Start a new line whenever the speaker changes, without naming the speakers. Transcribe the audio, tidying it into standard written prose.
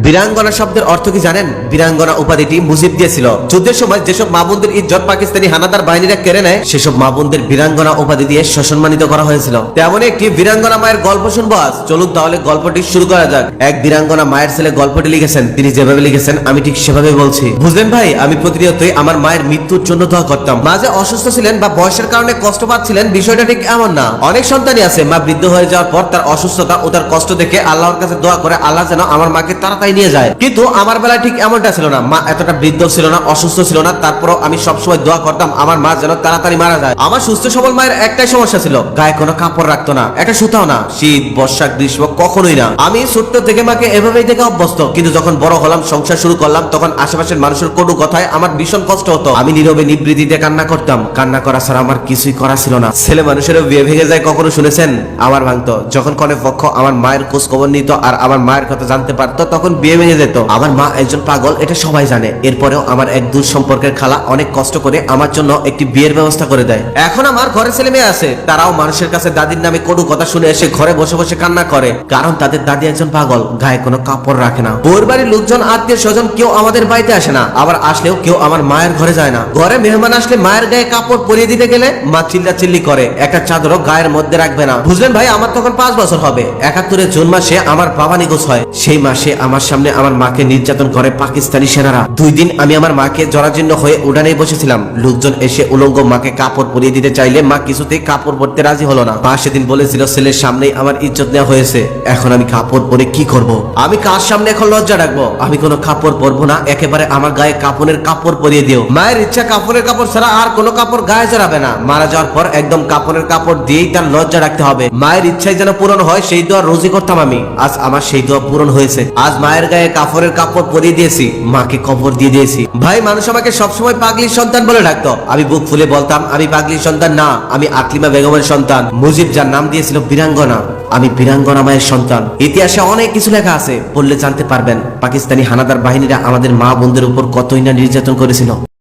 বীরাঙ্গনা শব্দের অর্থ কি জানেন? বীরাঙ্গনা উপাধিটি মুজিব দিয়েছিল। যুদ্ধের সময় যেসব মা বোনদের ইজ্জত পাকিস্তানি হানাদার বাহিনীরা কেড়ে নেয়, সেসব মা বোনদের বীরাঙ্গনা উপাধি দিয়ে সম্মানিত করা হয়েছিল। তেমনই একটি বীরাঙ্গনা মায়ের গল্প শুনবো আজ। চলুন তাহলে গল্পটি শুরু করা যাক। এক বীরাঙ্গনা মায়ের ছেলে গল্পটি লিখেছেন। তিনি যেভাবে লিখেছেন আমি ঠিক সেভাবে বলছি। বুঝলেন ভাই, আমি প্রতিনিয়তই আমার মায়ের মৃত্যুর জন্য দোয়া করতাম। মা যে অসুস্থ ছিলেন বা বয়সের কারণে কষ্ট পাচ্ছিলেন, বিষয়টা ঠিক এমন না। অনেক সন্তানই আছে মা বৃদ্ধ হয়ে যাওয়ার পর তার অসুস্থতা ও তার কষ্ট দেখে আল্লাহর কাছে দোয়া করে আল্লাহ যেন আমার মাকে তাড়াতাড়ি নিয়ে যায়। কিন্তু আমার বেলায় ঠিক এমনটা ছিল না। মা এতটা বৃদ্ধ ছিল না, অসুস্থ ছিল না, তারপরও আমি সবসময় দোয়া করতাম আমার মা যেন তাড়াতাড়ি মারা যায়। আমার সুস্থ সবল মায়ের একটাই সমস্যা ছিল, গায়ে কোনো কাপড় রাখতো না, একটা সুতাও না, শীত বর্ষা গ্রীষ্ম কখনোই না। আমি ছোট্ট থেকে মাকে এভাবেই দেখে অভ্যস্ত। কিন্তু যখন বড় হলাম, সংসার শুরু করলাম, তখন আশেপাশের মানুষের কটু কথায় আমার ভীষণ কষ্ট হতো। আমি নীরবে নিবৃত্তিতে কান্না করতাম। কান্না করা ছাড়া আমার কিছুই করা ছিল না। ছেলে মানুষেরও বিয়ে ভেঙে যায়, কখনো শুনেছেন? আমার ভাঙতো। যখন কনে পক্ষ আমার মায়ের খোঁজ খবর নিত আর আমার মায়ের কথা জানতে পারতো, তখন বিয়ে ভেঙে যেত। আমার মা একজন পাগল, এটা সবাই জানে। এরপরেও আমার এক দূর সম্পর্কের খালা অনেক কষ্ট করে আমার জন্য একটি বিয়ের ব্যবস্থা করে দেয়। এখন আমার ঘরে ছেলে মেয়ে আছে, তারাও মানুষের কাছে দাদির নামে কটু কথা শুনে এসে ঘরে বসে বসে কান্না করে, কারণ তাদের দাদি একজন পাগল, গায়ে কোনো কাপড় রাখে না। ওর বাড়ির লোকজন আত্মীয় স্বজন কেউ আমাদের বাড়িতে আসে না, আবার আসলেও কেউ আমার মায়ের ঘরে যায় না। ঘরে মেহমান আসলে মায়ের গায়ে কাপড় পরিয়ে দিতে গেলে মা চিল্লাচিল্লি করে, একটা চাদরও গায়ের মধ্যে রাখবে না। বুঝলেন ভাই, আমার তখন 5 বছর হবে। 71 জুন মাসে আমার বাবা নিখোঁজ হয়। সেই মাসে আমার সামনে আমার মাকে নির্যাতন করে পাকিস্তানি সেনারা। 2 দিন আমি আমার মাকে জরাজীর্ণ হয়ে উঠানে বসেছিলাম। লোকজন এসে উলঙ্গ মাকে কাপড় পরিয়ে দিতে চাইলে মা কিছুতেই কাপড় পরতে রাজি হলো না। মা সেদিন বলেছিল ছেলের সামনেই আমার ইজ্জত নেওয়া হয়েছে, এখন আমি কাপড় পরে কি করব? আমি কার সামনে এখন লজ্জা রাখবো? আমি কোনো কাপড় পরবো না, একেবারে আমার গায়ে কাপড়ের কাপড় পরিয়ে দিও। মায়ের ইচ্ছা কাপড়ের কাপড় ছাড়া আর কোনো কাপড় গায়ে জড়াবে না। মারা যাওয়ার পর একদম কাপড়ের কাপড় দিয়েই তার লজ্জা রাখতে হবে। মায়ের ইচ্ছাই যেন পূরণ হয়, সেই দোয়া রোজই করতাম আমি। আজ আমার সেই দোয়া পূরণ হয়েছে। আজ মায়ের গায়ে কাপড়ের কাপড় পরিয়ে দিয়েছি, মাকে কবর দিয়ে দিয়েছি। ভাই, মানুষ আমাকে সবসময় পাগলির সন্তান বলে ডাকতো। আমি বুক ফুলে বলতাম আমি পাগলির সন্তান না, আমি আকলিমা বেগমের সন্তান। মুজিব যার নাম দিয়েছিল বীরাঙ্গনা, আমি বীরাঙ্গনা মায়ের সন্তান। ইতিহাসে অনেক কিছু লেখা আছে, পড়লে জানতে পারবেন পাকিস্তানি হানাদার বাহিনীরা আমাদের মা বোনদের উপর কতই না নির্যাতন করেছিল।